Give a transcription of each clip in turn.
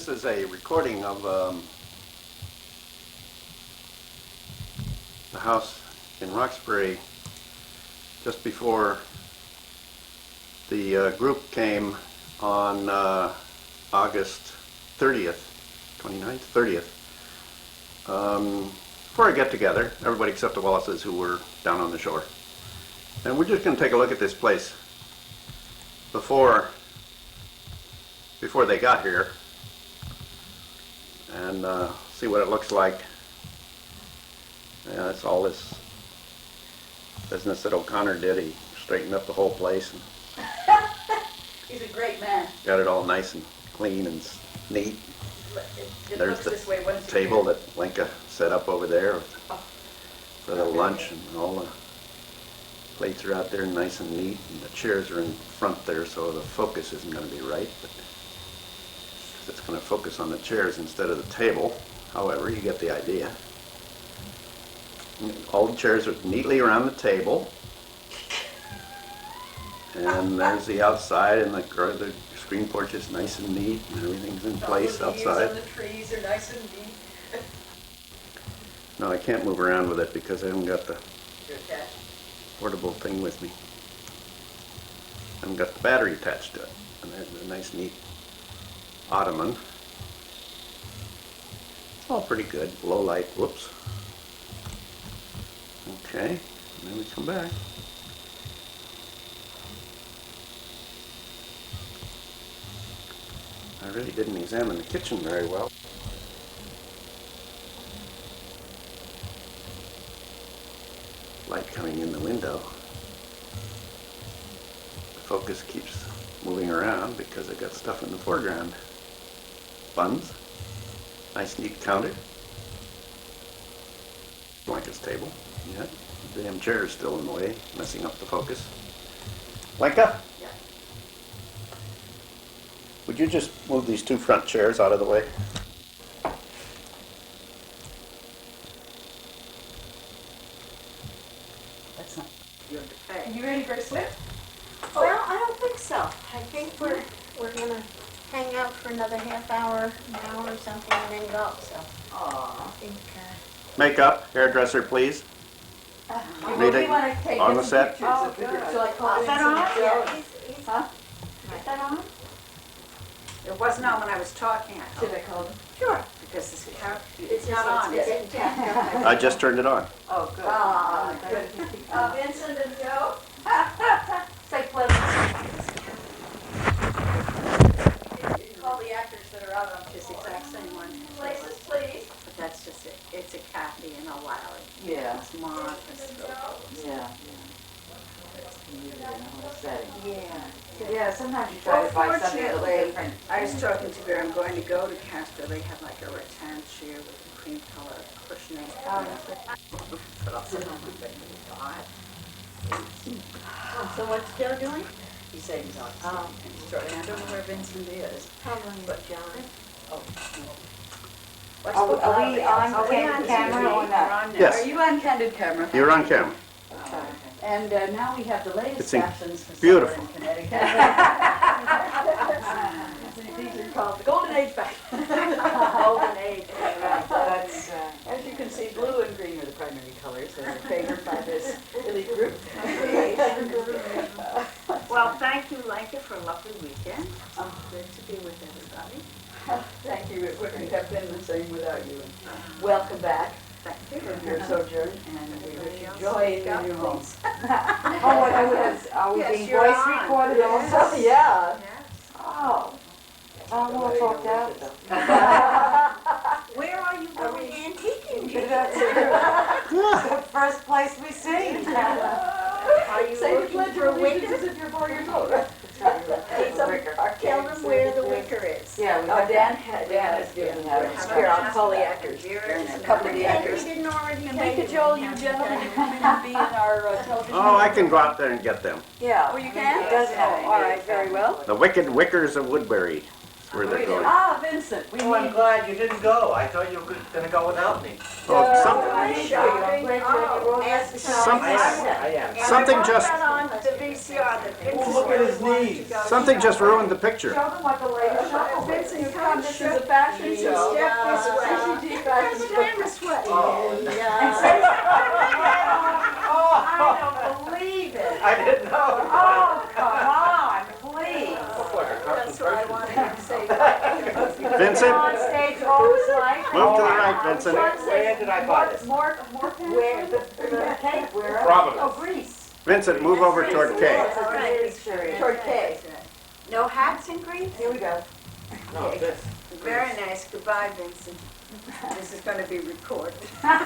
This is a recording of the house in Roxbury just before the group came on August 30th, 29th, 30th, for a get-together, everybody except the Wallaces who were down on the shore. And we're just going to take a look at this place before they got here and see what it looks like. Yeah, that's all this business that O'Connor did. He straightened up the whole place and he's a great man. got it all nice and clean and neat. It There's looks the this way once table again. that Lenka set up over there for the lunch, and all the plates are out there nice and neat, and the chairs are in front there, so the focus isn't going to be right, but it's going to focus on the chairs instead of the table. However, you get the idea. All the chairs are neatly around the table, and there's the outside, and the screen porch is nice and neat, and everything's in place outside. The leaves on the trees are nice and neat. No, I can't move around with it because I haven't got the You're attached. portable thing with me. I haven't got the battery attached to it. And there's a nice, neat ottoman. It's all pretty good. Low light. Whoops. Okay, and then we come back. I really didn't examine the kitchen very well. Light coming in the window. The focus keeps moving around because I got stuff in the foreground. Buns. Nice neat counter. Blanca's table. Yeah. The damn chair is still in the way, messing up the focus. Lenka? Yeah. Would you just move these two front chairs out of the way? That's not you have to pay. Are you ready for a swim? Well, I don't think so. I think we're gonna hang out for another half hour, an hour or something, and then go. So I Aww. think. Makeup, hairdresser, please. Rita, We want to take on the some set? pictures of the group. Shall I call Is in that some on? Joe? Yeah. Huh? Is that on? It wasn't on when I was talking, Should I call them? Sure. because this car, It's it's not on, is it? I just turned it on. Oh, good. Ah, good. Vincent and Joe? Say pleasant. You can call the actors that are out on this exact same one. Places, please. But that's just it. It's a Kathy and a Larry. Yeah, It's marvelous. yeah. In a whole setting. Yeah. Yeah, sometimes you try to find something a little Fortunately, different. I was talking to her, I'm going to go to Castro, they have like a rattan chair with a cream color cushioning. Oh, But I'll sit on the bed and buy it. So what's Joe doing? He said he's on. Oh. I don't know where Vincent is. Probably with John. Let's Are go we on loudly. camera or not? Yes. Are you on candid camera? You're on camera. And now we have the latest It's fashions for beautiful. summer in Connecticut. These are called the Golden Age fashion. Golden age. That's, as you can see, blue and green are the primary colors that are favored by this elite group. Well, thank you, Lenka, for a lovely weekend. Good to be with everybody. Thank you. It wouldn't have been the same without you. And welcome back Thank you. from your sojourn, and we wish you joy in your new home. Oh, are we Yes, being you're voice on. recorded also? Yeah. Yes. Oh, I'm all talked out. Where are you going antiquing? That's the first place we see. Are you Say the looking pledge for of a allegiance wicker? as if you're 4 years old. Tell them where the wicker is. Yeah, we Oh, have Dan has given that. Here, I'll call the actors. A couple of the actors. didn't already Make Joel, you gentlemen, to come in and be in our television. Oh, I can go out there and get them. Yeah. Oh, you can? It does have Oh, all right, very well. The Wicked Wickers of Woodbury. where they're going. Ah, Vincent, we Oh, I'm need. glad you didn't go. I thought you were gonna go without me. Oh, some- Something just- On the VCR that Vincent look at his wanted to knees. go Something just shopping. ruined the picture. Show them what the latest shop is. Vincent, come, this is a fashion show. Step this way. CCG fashion show. This way. Oh, I don't believe it. I didn't know. Oh, come on, please. That's what I wanted him to say. Vincent, On stage all this life. move to the right, Vincent. Where did I find it? More, where, the cake, where? Providence. Oh, Greece. Vincent, move over toward Kay. Yes, it is curious. Toward K. No hats in Greece? Here we go. No, this. Very nice. Goodbye, Vincent. This is going to be recorded. And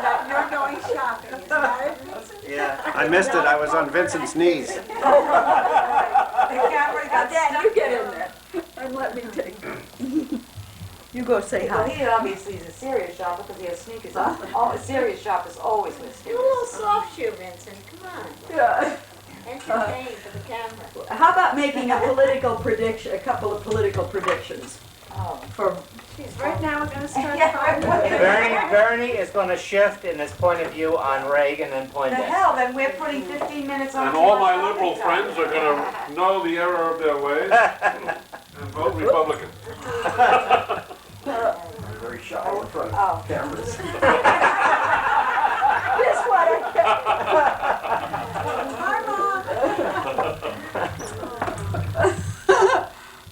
that you're going shopping, is that it, Vincent? Yeah. I missed it, I was on Vincent's knees. The camera got Dan, stuck you get in there and let me take. You go say Well, hi. he obviously is a serious shopper because he has sneakers on. All a serious shoppers always wear Do a little sneakers. soft shoe, Vincent, come on. Yeah. Entertain for the camera. How about making a political prediction, a couple of political predictions Oh. for, Geez, right now we're going to start Yeah, fighting. Bernie is gonna shift in his point of view on Reagan and The Poindexter. hell, then we're putting 15 minutes on. And all my liberal friends are gonna know the error of their ways and vote Republican. Very shy in front Oh. of cameras. guess what?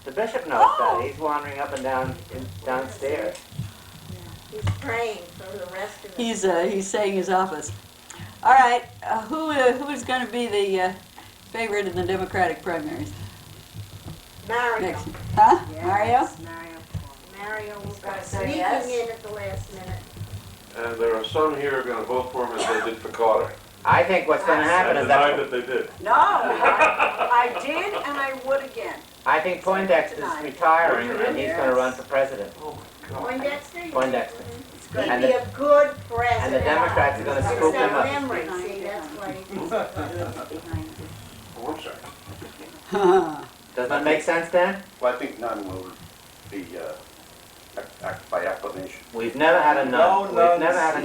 The bishop knows that. He's wandering up and down downstairs. He's praying for the rest of us. He's saying his office. All right, who is going to be the favorite in the Democratic primaries? Mario. Next, huh? Mario? Yes, Mario. Mario will Gotta go say sneaking yes. in at the last minute. And there are some here who are gonna vote for him as they did for Carter. I think what's gonna happen And is deny that that they did. No, I did and I would again. I think Poindexter's retiring and he's gonna run for president. Poindexter? Poindexter. He'd And be the- a good president. And the Democrats are gonna scoop him Except up. memory, see, that's why he's Oh, I'm sorry. Does that make sense, Dan? Well, I think none will be act by acclamation. We've never had a nun. No We've nuns. never had a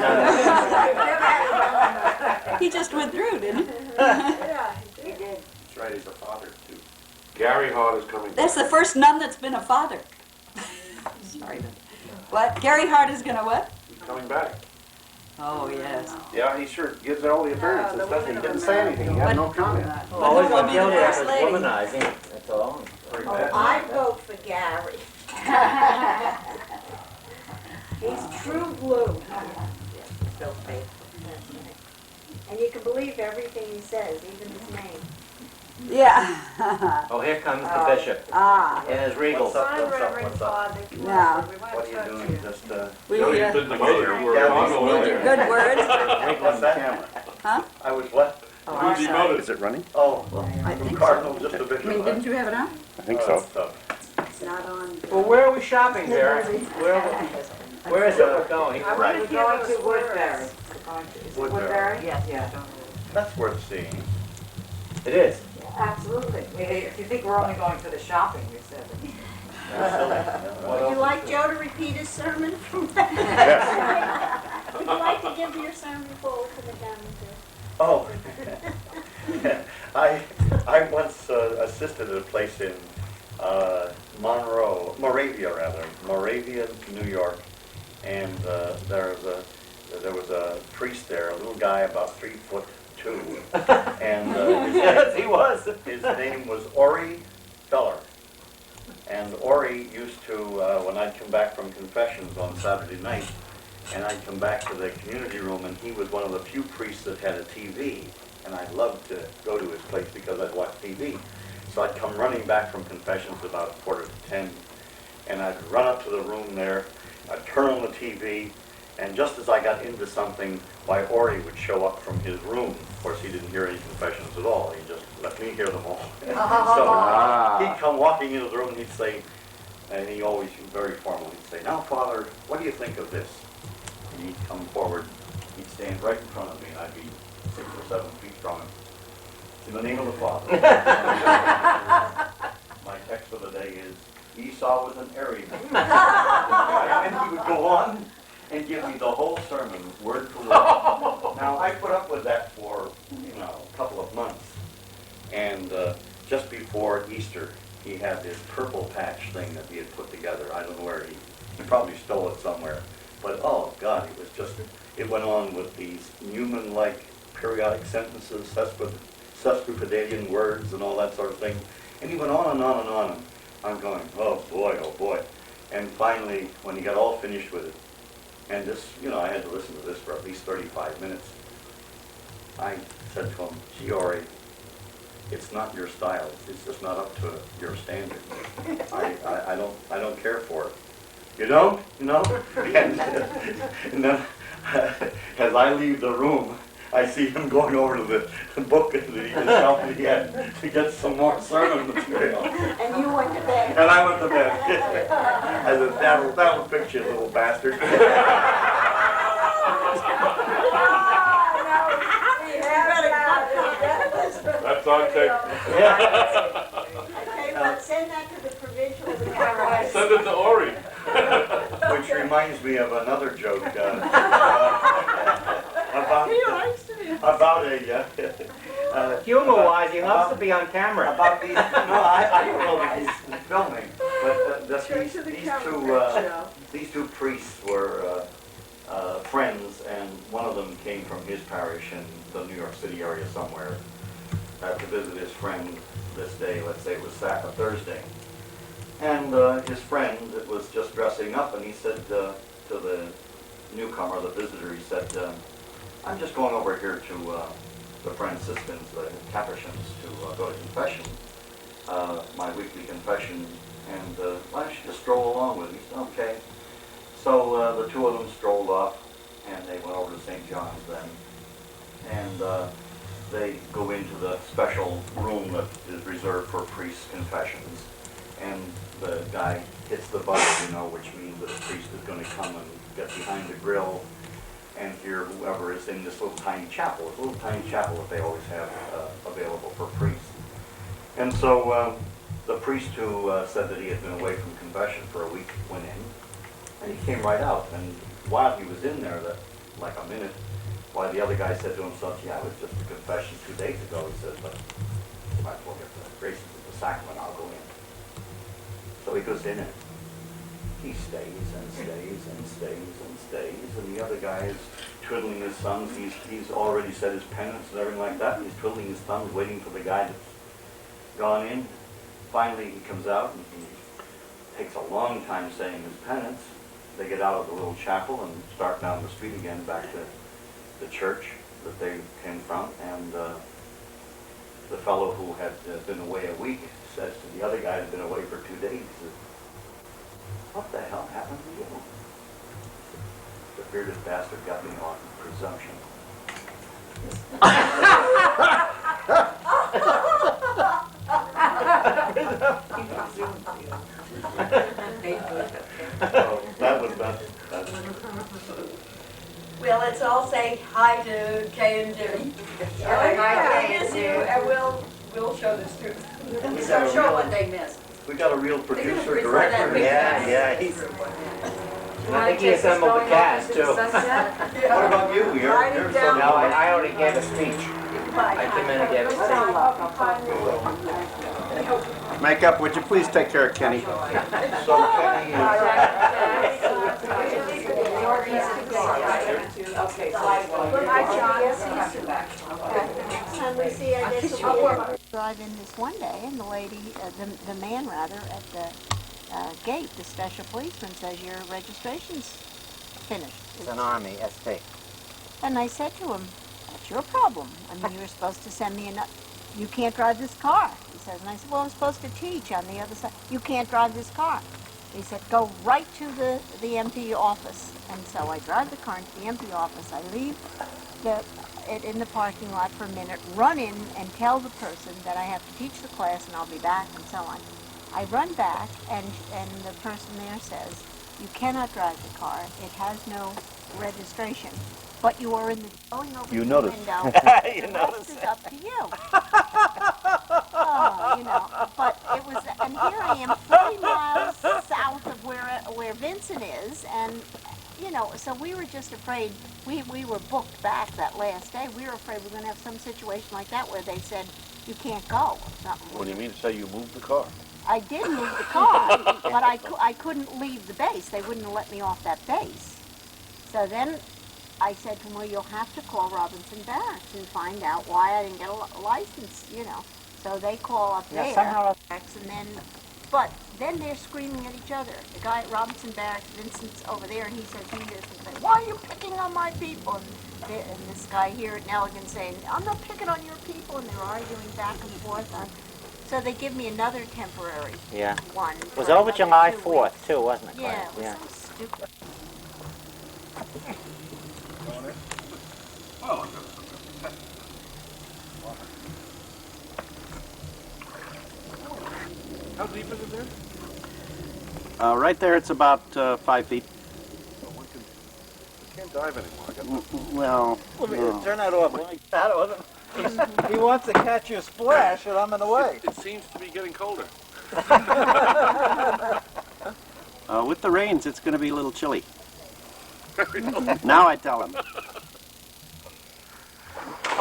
nun. He just withdrew, didn't he? Yeah, he did. That's right, he's a father too. Gary Hart is coming. That's the first nun that's been a father. Sorry. What? Gary Hart is going to what? He's coming back. Oh, yes. Yeah, he sure gives all the appearances, the doesn't he? women Didn't of say anything, he had no comment. All he's Who will been be the guilty of first is lady? womanizing, that's all. Very Oh, bad. I vote for Gary. He's true blue. So faithful. That's right. And you can believe everything he says, even his name. Yeah. Oh, here comes the bishop Ah. in his regal. What's up? Hi, Reverend Father. Come Now. on, we want What to are talk you to doing? you. Just, We Joey's need been demoted. We're Yeah, on the your way. good words. What's that? Huh? I was what? Oh, Who's I'm sorry. demoted? Is it running? Oh, I from think so. Cardinal, just a bishop. I mean, didn't you have it on? I think so. It's not on. Well, where are we shopping, Barry? Where is it going? I want Right. to We're hear going those to Woodbury. words. We're going to- Is it Woodbury. Woodbury? Yes, yeah. That's worth seeing. It is. Absolutely. If you think we're only going for the shopping, we said. Would you like Joe to repeat his sermon from Would you like to give your sermon full to the camera too? Oh, I once assisted at a place in Moravia, New York, and there was a priest there, a little guy about 3'2", and Yes, he was. his name was Ori Feller. And Ori used to, when I'd come back from confessions on Saturday night, and I'd come back to the community room, and he was one of the few priests that had a TV, and I loved to go to his place because I'd watch TV. So I'd come running back from confessions about 9:45, and I'd run up to the room there, I'd turn on the TV, and just as I got into something, why Ori would show up from his room. Of course, he didn't hear any confessions at all. He just let me hear them all. So he'd come walking into the room and he'd say, and he always very formal, he'd say, "Now, Father, what do you think of this?" And he'd come forward, he'd stand right in front of me, and I'd be 6 or 7 feet from him. In the name of the Father. My text of the day is, Esau was an Aryan. And he would go on and give me the whole sermon, word for word. Now, I put up with that for, a couple of months. And just before Easter, he had this purple patch thing that he had put together. I don't know where he probably stole it somewhere. But, oh, God, it was just, it went on with these Newman-like periodic sentences, sesquipedalian words and all that sort of thing. And he went on and on and on. And I'm going, oh, boy. And finally, when he got all finished with it, and this, I had to listen to this for at least 35 minutes, I said to him, gee, Ori, it's not your style. It's just not up to your standard. I don't care for it. You don't? And then, as I leave the room, I see him going over to the book that he can help me get to get some more sermon material. And you went to bed. And I went to bed. I said, that'll fix you, little bastard. That's on tape. Okay, but send that to the provincial. Send it to Ori. Which reminds me of another joke about a Humor-wise, he loves to be on camera. about these. No, I don't know that he's filming, but these two priests were friends, and one of them came from his parish in the New York City area somewhere to visit his friend this day. Let's say it was Thursday. And his friend was just dressing up, and he said to the newcomer, the visitor, he said, I'm just going over here to the Franciscans, the Capuchins, to go to confession, my weekly confession, and why don't you just stroll along with me? He said, okay. So the two of them strolled off, and they went over to St. John's then, and they go into the special room that is reserved for priests' confessions. And the guy hits the button, which means that a priest is going to come and get behind the grill and hear whoever is in this little tiny chapel. It's a little tiny chapel that they always have available for priests. And so the priest who said that he had been away from confession for a week went in, and he came right out. And while he was in there, like a minute, while the other guy said to himself, yeah, it was just a confession 2 days ago, he said, but you might as well get the graces of the sacrament, I'll go in. So he goes in and he stays and stays and stays and stays, and the other guy is twiddling his thumbs. He's already said his penance and everything like that. He's twiddling his thumbs, waiting for the guy that's gone in. Finally, he comes out and he takes a long time saying his penance. They get out of the little chapel and start down the street again back to the church that they came from, and the fellow who had been away a week says to the other guy who's been away for 2 days, he says, what the hell happened to you? The bearded bastard got me on presumption. So that was that. Well, let's all say hi to Kay and Jimmy. Hi, Kay and Miss you, Jimmy. and we'll show this to them. We So got a show real- what they missed. We got a real producer, Refer that director. picture. Yeah, he's... I think he assembled the cast, too. What about you? You're so... No, I only gave a speech. I came in and gave a speech. Makeup, would you please take care of Kenny? So Kenny, Okay, Time we see, I guess we'll drive in this one day, and the lady, the man rather, at the gate, the special policeman says your registration's finished. It's an Army, ST. And I said to him, that's your problem. I mean, you were supposed to send me you can't drive this car, he says. And I said, well, I'm supposed to teach on the other side. You can't drive this car. He said, go right to the MP office. And so I drive the car into the MP office. I leave it in the parking lot for a minute, run in and tell the person that I have to teach the class and I'll be back and so on. I run back and the person there says, you cannot drive the car. It has no registration. But you are in the going over You the noticed. window. You The rest noticed. is up to you. Oh, you know. But it was, and here I am 40 miles south of where Vincent is, and you know, so we were just afraid. We were booked back that last day. We were afraid we were going to have some situation like that where they said you can't go. Or something. What do you mean to say you moved the car? I did move the car, but I couldn't leave the base. They wouldn't let me off that base. So then I said to them, well, you'll have to call Robinson Barracks and find out why I didn't get a license, you know. So they call up there, and then, but then they're screaming at each other. The guy at Robinson Barracks, Vincent's over there, and he says he hears them say, why are you picking on my people? And this guy here at Nelligan saying, I'm not picking on your people, and they're arguing back and forth. So they give me another temporary one. It was over July 4th, too, wasn't it, Claire? Yeah, it was so stupid. How deep is it there? Right there, it's about 5 feet. We can't dive anymore. I got Well, Turn that off. That wasn't. He wants to catch your splash, and I'm in the way. It seems to be getting colder. with the rains, it's going to be a little chilly. Now I tell him.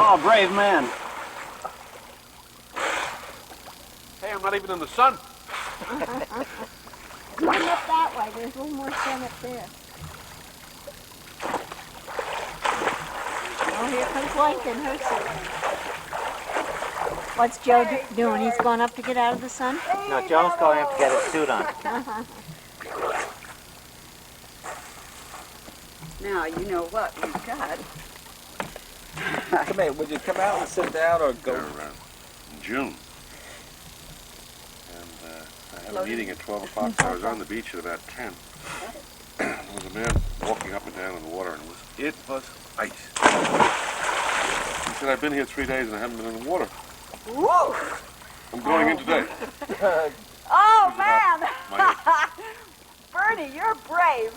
Oh, brave man. Hey, I'm not even in the sun. Come up that way. There's a little more sun up there. Oh, here comes Lincoln, her suit. What's Joe doing? He's going up to get out of the sun? No, Joe's going up to get his suit on. Now, you know what we've got. Come here, would you come out and sit down or go? In June. And I had a meeting at 12 o'clock, so I was on the beach at about 10. There was a man walking up and down in the water, and it was ice. He said, I've been here 3 days and I haven't been in the water. Woo! I'm going in today. Oh, man! My- Bernie, you're brave.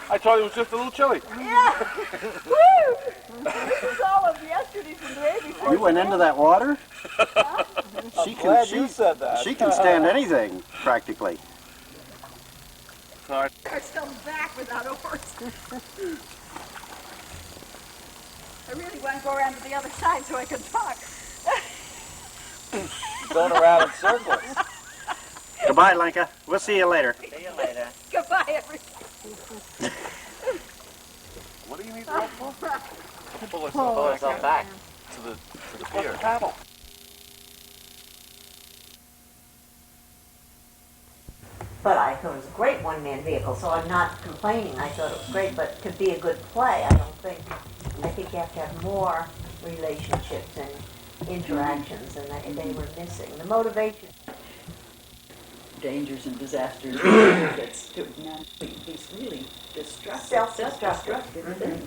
I told you it was just a little chilly. Yeah. Woo! This is all of yesterday's and the day before. You went into that water? Glad you said that. She can stand anything, practically. Sorry. I come back without a horse. I really want to go around to the other side so I can talk. Going around in circles. Goodbye, Lenka. We'll see you later. See you later. Goodbye, everybody. What do you need the rope for? Pull yourself back. To the pier. paddle. But I thought it was a great one-man vehicle, so I'm not complaining. I thought it was great, but to be a good play, I think you have to have more relationships and interactions, and they were missing. The motivation. Dangers and disasters. It's he's really destructive. Self-destructive.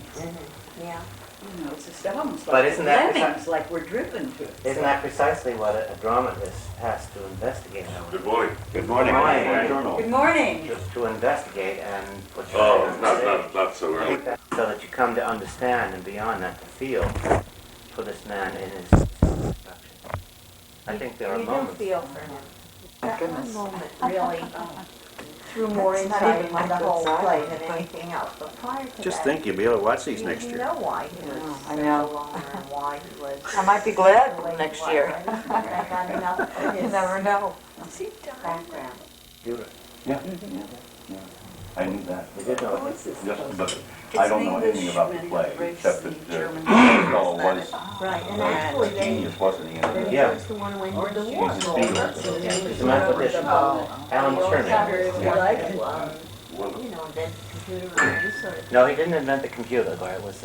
Yeah. You know, it's almost But like isn't that lemmings, like we're driven to it. Isn't that precisely what a dramatist has to investigate? Good morning. Good morning. Good morning. Just to investigate and put your Oh, head on stage. not so early. So that you come to understand and beyond that to feel for this man in his destruction. I think there are You do moments. feel for him. That one goodness. moment really threw more insight into the whole play than anything else. But prior to Just that, think, you'll be able to watch these next you year. know why he was I such know. a loner and why he was. I might be glad the way he next was. year. I got enough of You his never know. background. I knew that. We did know it. Just, but I don't know anything about the play, except that the fellow was Right, and actually they, genius, wasn't he? then he Yeah. was the one who went to the war. He's a stealer. He's a mathematician. Alan Turing. You know, invent the computer and this sort of. No, he didn't invent the computer, but it was,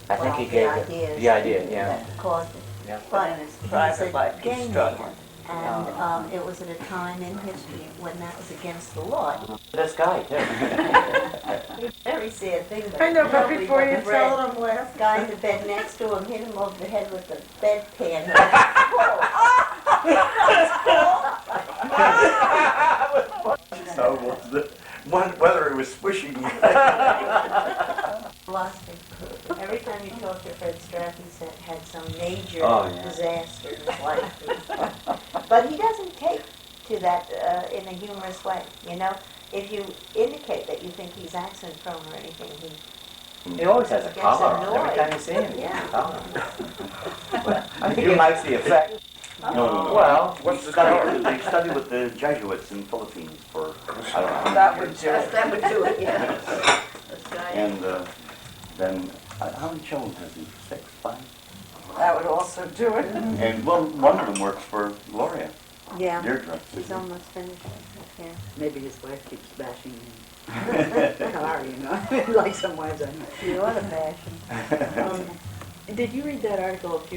I think he gave it. The idea, yeah. That caused it. Yeah. But he's private a life gay constructed. man. And it was at a time in history when that was against the law. This guy, too. Very sad thing. I know, but before you tell him, last guy in the bed next to him hit him over the head with the bedpan. Whether it was swishing. Lost it. Every time you talked to Fred Strath, he said had some major Oh, yeah. disaster in his life. in a humorous way, you know? If you indicate that you think he's accident prone or anything, He always has a Gets collar on. Every annoyed. time you see him, he has Yeah. a collar on. I think he likes the effect. No. Well, What's the study? They study with the Jesuits in Philippines for, I don't know. That would do it. That would do it, yeah. And then, how many children has he? 6, 5? That would also do it. And well, one of them works for Gloria, yeah, Deirdre. he's almost finished. Yeah. Maybe his wife keeps bashing him. Car, you know, like some wives I know. You ought to bash him. Did you read that article I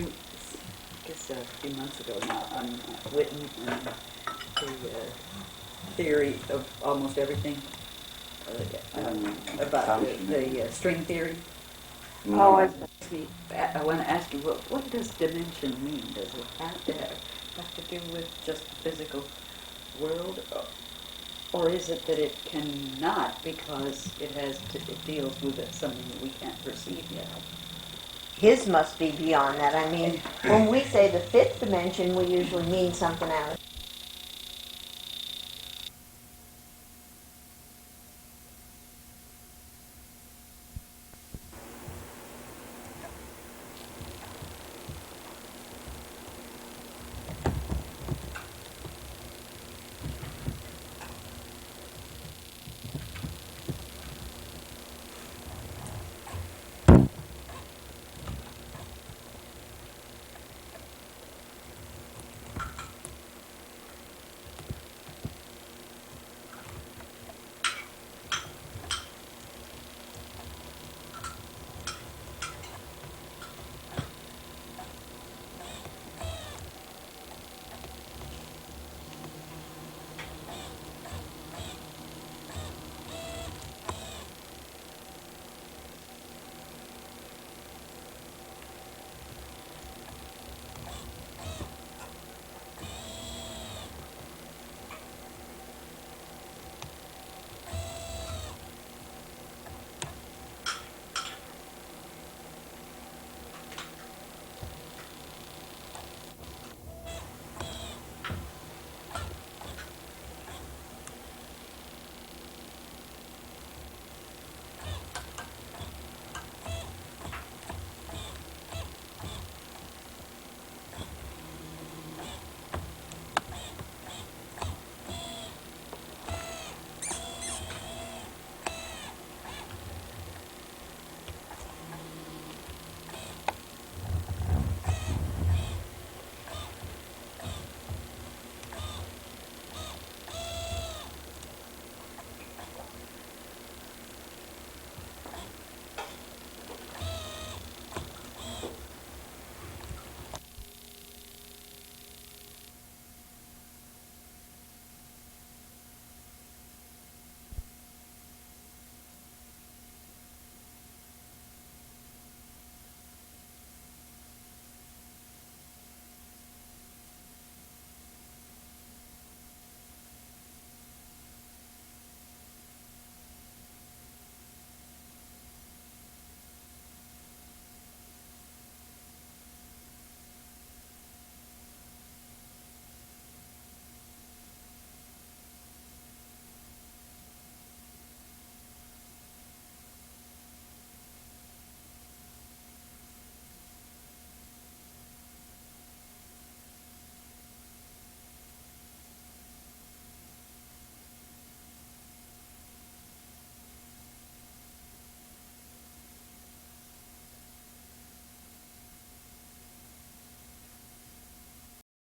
guess a few months ago now on Witten and the theory of almost everything? About the string theory? Oh, I I want to ask you, what does dimension mean? Does it have to do with just the physical world? Or is it that it cannot because it deals with something that we can't perceive yet? His must be beyond that. I mean, when we say the fifth dimension, we usually mean something out of